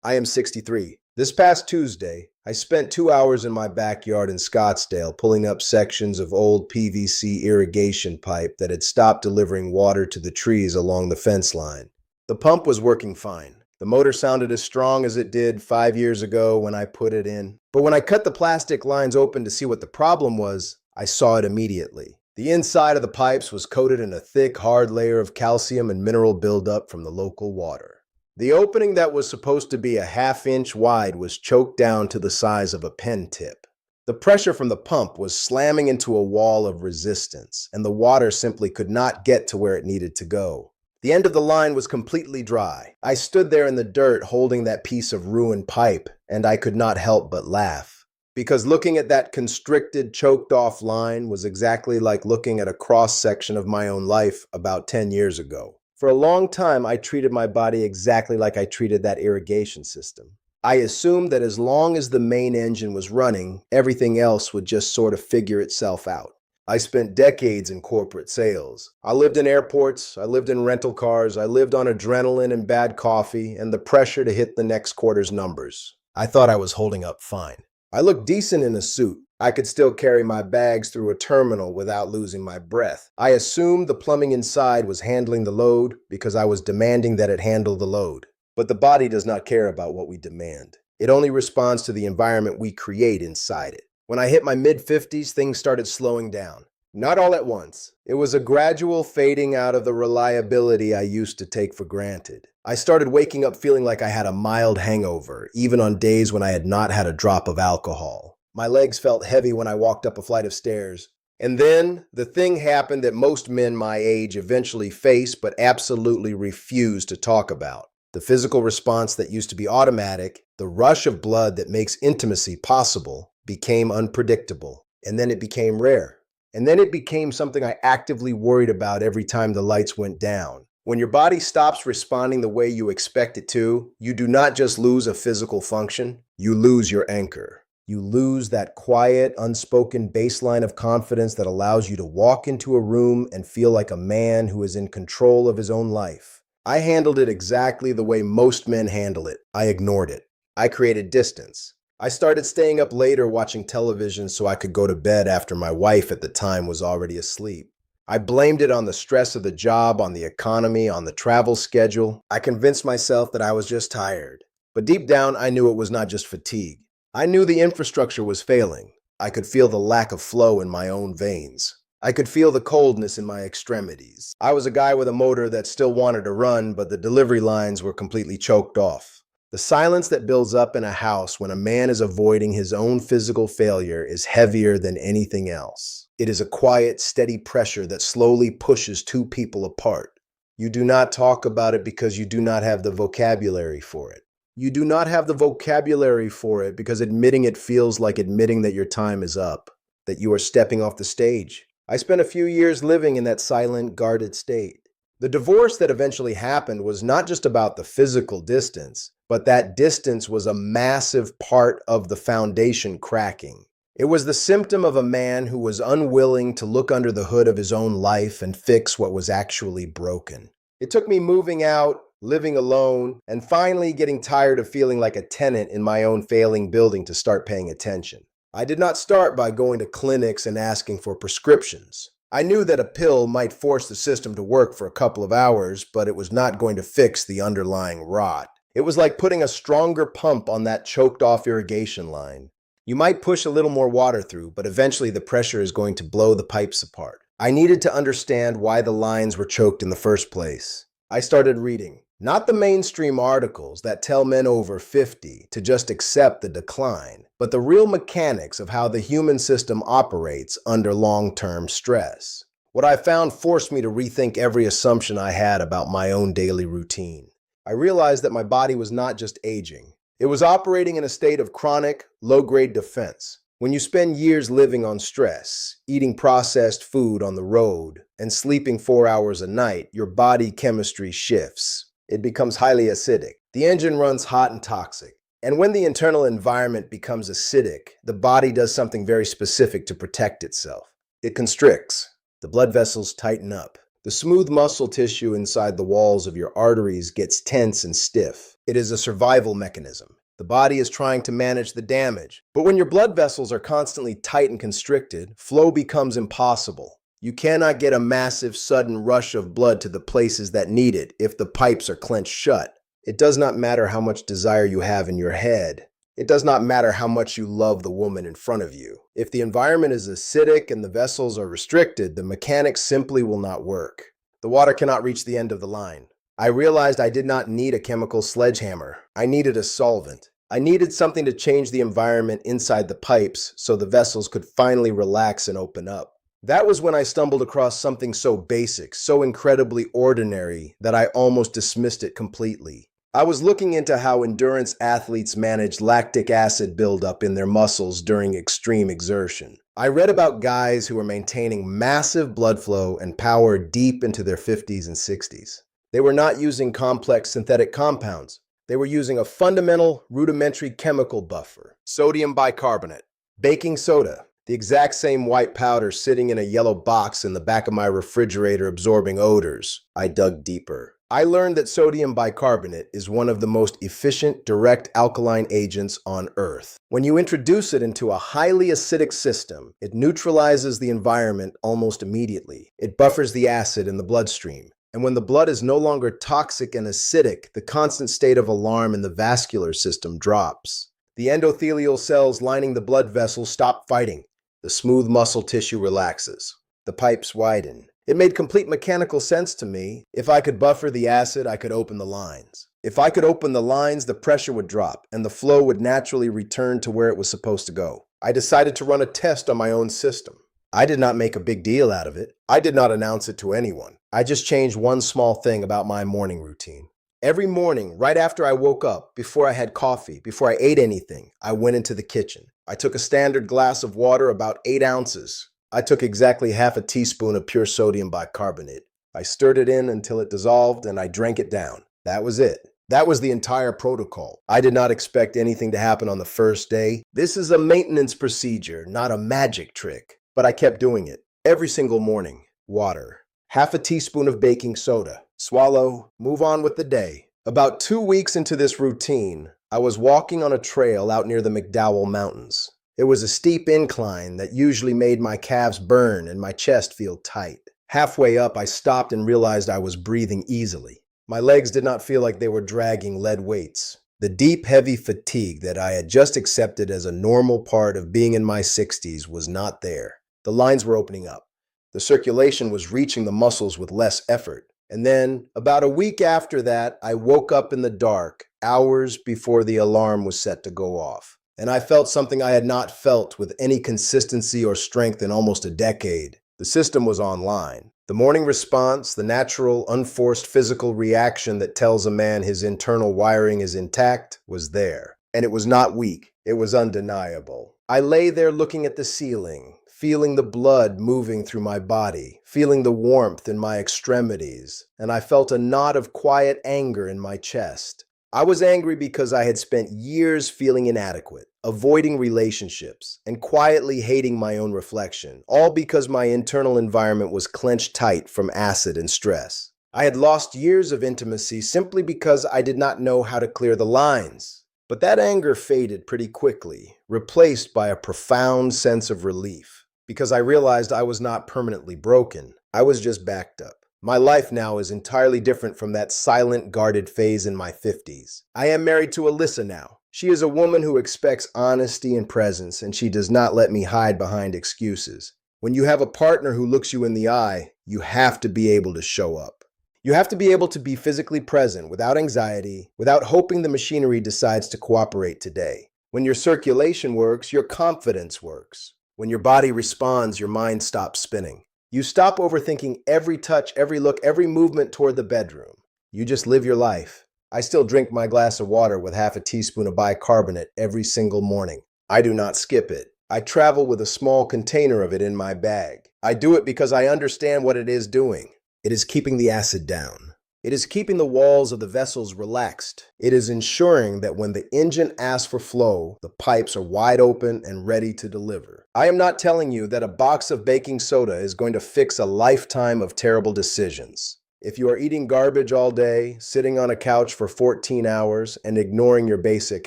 I am 63. This past Tuesday, I spent 2 hours in my backyard in Scottsdale pulling up sections of old PVC irrigation pipe that had stopped delivering water to the trees along the fence line. The pump was working fine. The motor sounded as strong as it did 5 years ago when I put it in. But when I cut the plastic lines open to see what the problem was, I saw it immediately. The inside of the pipes was coated in a thick, hard layer of calcium and mineral buildup from the local water. The opening that was supposed to be a half-inch wide was choked down to the size of a pen tip. The pressure from the pump was slamming into a wall of resistance, and the water simply could not get to where it needed to go. The end of the line was completely dry. I stood there in the dirt holding that piece of ruined pipe, and I could not help but laugh. Because looking at that constricted, choked-off line was exactly like looking at a cross-section of my own life about 10 years ago. For a long time, I treated my body exactly like I treated that irrigation system. I assumed that as long as the main engine was running, everything else would just sort of figure itself out. I spent decades in corporate sales. I lived in airports, I lived in rental cars, I lived on adrenaline and bad coffee and the pressure to hit the next quarter's numbers. I thought I was holding up fine. I looked decent in a suit. I could still carry my bags through a terminal without losing my breath. I assumed the plumbing inside was handling the load because I was demanding that it handle the load. But the body does not care about what we demand. It only responds to the environment we create inside it. When I hit my mid-50s, things started slowing down. Not all at once. It was a gradual fading out of the reliability I used to take for granted. I started waking up feeling like I had a mild hangover, even on days when I had not had a drop of alcohol. My legs felt heavy when I walked up a flight of stairs. And then, the thing happened that most men my age eventually face but absolutely refuse to talk about. The physical response that used to be automatic, the rush of blood that makes intimacy possible, became unpredictable. And then it became rare. And then it became something I actively worried about every time the lights went down. When your body stops responding the way you expect it to, you do not just lose a physical function, you lose your anchor. You lose that quiet, unspoken baseline of confidence that allows you to walk into a room and feel like a man who is in control of his own life. I handled it exactly the way most men handle it. I ignored it. I created distance. I started staying up later watching television so I could go to bed after my wife at the time was already asleep. I blamed it on the stress of the job, on the economy, on the travel schedule. I convinced myself that I was just tired. But deep down, I knew it was not just fatigue. I knew the infrastructure was failing. I could feel the lack of flow in my own veins. I could feel the coldness in my extremities. I was a guy with a motor that still wanted to run, but the delivery lines were completely choked off. The silence that builds up in a house when a man is avoiding his own physical failure is heavier than anything else. It is a quiet, steady pressure that slowly pushes two people apart. You do not talk about it because you do not have the vocabulary for it. You do not have the vocabulary for it because admitting it feels like admitting that your time is up, that you are stepping off the stage. I spent a few years living in that silent, guarded state. The divorce that eventually happened was not just about the physical distance, but that distance was a massive part of the foundation cracking. It was the symptom of a man who was unwilling to look under the hood of his own life and fix what was actually broken. It took me moving out, living alone, and finally getting tired of feeling like a tenant in my own failing building to start paying attention. I did not start by going to clinics and asking for prescriptions. I knew that a pill might force the system to work for a couple of hours, but it was not going to fix the underlying rot. It was like putting a stronger pump on that choked-off irrigation line. You might push a little more water through, but eventually the pressure is going to blow the pipes apart. I needed to understand why the lines were choked in the first place. I started reading. Not the mainstream articles that tell men over 50 to just accept the decline, but the real mechanics of how the human system operates under long-term stress. What I found forced me to rethink every assumption I had about my own daily routine. I realized that my body was not just aging. It was operating in a state of chronic, low-grade defense. When you spend years living on stress, eating processed food on the road, and sleeping 4 hours a night, your body chemistry shifts. It becomes highly acidic. The engine runs hot and toxic. And when the internal environment becomes acidic, the body does something very specific to protect itself. It constricts. The blood vessels tighten up. The smooth muscle tissue inside the walls of your arteries gets tense and stiff. It is a survival mechanism. The body is trying to manage the damage. But when your blood vessels are constantly tight and constricted, flow becomes impossible. You cannot get a massive, sudden rush of blood to the places that need it if the pipes are clenched shut. It does not matter how much desire you have in your head. It does not matter how much you love the woman in front of you. If the environment is acidic and the vessels are restricted, the mechanics simply will not work. The water cannot reach the end of the line. I realized I did not need a chemical sledgehammer. I needed a solvent. I needed something to change the environment inside the pipes so the vessels could finally relax and open up. That was when I stumbled across something so basic, so incredibly ordinary, that I almost dismissed it completely. I was looking into how endurance athletes manage lactic acid buildup in their muscles during extreme exertion. I read about guys who were maintaining massive blood flow and power deep into their 50s and 60s. They were not using complex synthetic compounds. They were using a fundamental, rudimentary chemical buffer: sodium bicarbonate, baking soda, the exact same white powder sitting in a yellow box in the back of my refrigerator absorbing odors. I dug deeper. I learned that sodium bicarbonate is one of the most efficient direct alkaline agents on Earth. When you introduce it into a highly acidic system, it neutralizes the environment almost immediately. It buffers the acid in the bloodstream. And when the blood is no longer toxic and acidic, the constant state of alarm in the vascular system drops. The endothelial cells lining the blood vessels stop fighting. The smooth muscle tissue relaxes. The pipes widen. It made complete mechanical sense to me. If I could buffer the acid, I could open the lines. If I could open the lines, the pressure would drop, and the flow would naturally return to where it was supposed to go. I decided to run a test on my own system. I did not make a big deal out of it. I did not announce it to anyone. I just changed one small thing about my morning routine. Every morning, right after I woke up, before I had coffee, before I ate anything, I went into the kitchen. I took a standard glass of water, about 8 ounces. I took exactly half a teaspoon of pure sodium bicarbonate. I stirred it in until it dissolved, and I drank it down. That was it. That was the entire protocol. I did not expect anything to happen on the first day. This is a maintenance procedure, not a magic trick. But I kept doing it. Every single morning. Water. Half a teaspoon of baking soda. Swallow. Move on with the day. About 2 weeks into this routine, I was walking on a trail out near the McDowell Mountains. It was a steep incline that usually made my calves burn and my chest feel tight. Halfway up, I stopped and realized I was breathing easily. My legs did not feel like they were dragging lead weights. The deep, heavy fatigue that I had just accepted as a normal part of being in my 60s was not there. The lines were opening up. The circulation was reaching the muscles with less effort. And then, about a week after that, I woke up in the dark, hours before the alarm was set to go off. And I felt something I had not felt with any consistency or strength in almost a decade. The system was online. The morning response, the natural, unforced physical reaction that tells a man his internal wiring is intact, was there. And it was not weak. It was undeniable. I lay there looking at the ceiling, feeling the blood moving through my body, feeling the warmth in my extremities, and I felt a knot of quiet anger in my chest. I was angry because I had spent years feeling inadequate, avoiding relationships, and quietly hating my own reflection, all because my internal environment was clenched tight from acid and stress. I had lost years of intimacy simply because I did not know how to clear the lines. But that anger faded pretty quickly, replaced by a profound sense of relief. Because I realized I was not permanently broken. I was just backed up. My life now is entirely different from that silent, guarded phase in my 50s. I am married to Alyssa now. She is a woman who expects honesty and presence, and she does not let me hide behind excuses. When you have a partner who looks you in the eye, you have to be able to show up. You have to be able to be physically present without anxiety, without hoping the machinery decides to cooperate today. When your circulation works, your confidence works. When your body responds, your mind stops spinning. You stop overthinking every touch, every look, every movement toward the bedroom. You just live your life. I still drink my glass of water with half a teaspoon of bicarbonate every single morning. I do not skip it. I travel with a small container of it in my bag. I do it because I understand what it is doing. It is keeping the acid down. It is keeping the walls of the vessels relaxed. It is ensuring that when the engine asks for flow, the pipes are wide open and ready to deliver. I am not telling you that a box of baking soda is going to fix a lifetime of terrible decisions. If you are eating garbage all day, sitting on a couch for 14 hours, and ignoring your basic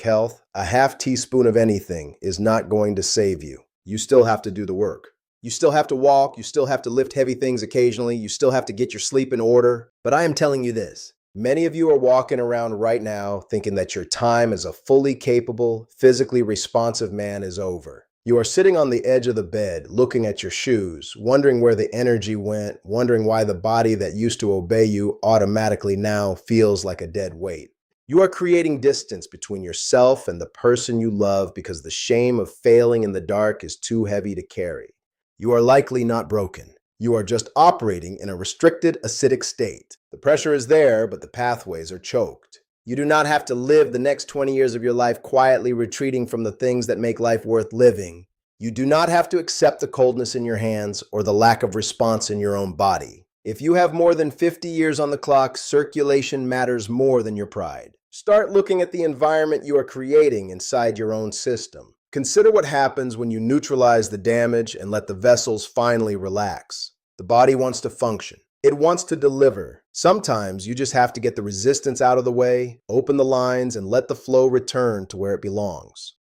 health, a half teaspoon of anything is not going to save you. You still have to do the work. You still have to walk, you still have to lift heavy things occasionally, you still have to get your sleep in order. But I am telling you this. Many of you are walking around right now thinking that your time as a fully capable, physically responsive man is over. You are sitting on the edge of the bed, looking at your shoes, wondering where the energy went, wondering why the body that used to obey you automatically now feels like a dead weight. You are creating distance between yourself and the person you love because the shame of failing in the dark is too heavy to carry. You are likely not broken. You are just operating in a restricted acidic state. The pressure is there, but the pathways are choked. You do not have to live the next 20 years of your life quietly retreating from the things that make life worth living. You do not have to accept the coldness in your hands or the lack of response in your own body. If you have more than 50 years on the clock, circulation matters more than your pride. Start looking at the environment you are creating inside your own system. Consider what happens when you neutralize the damage and let the vessels finally relax. The body wants to function. It wants to deliver. Sometimes you just have to get the resistance out of the way, open the lines, and let the flow return to where it belongs.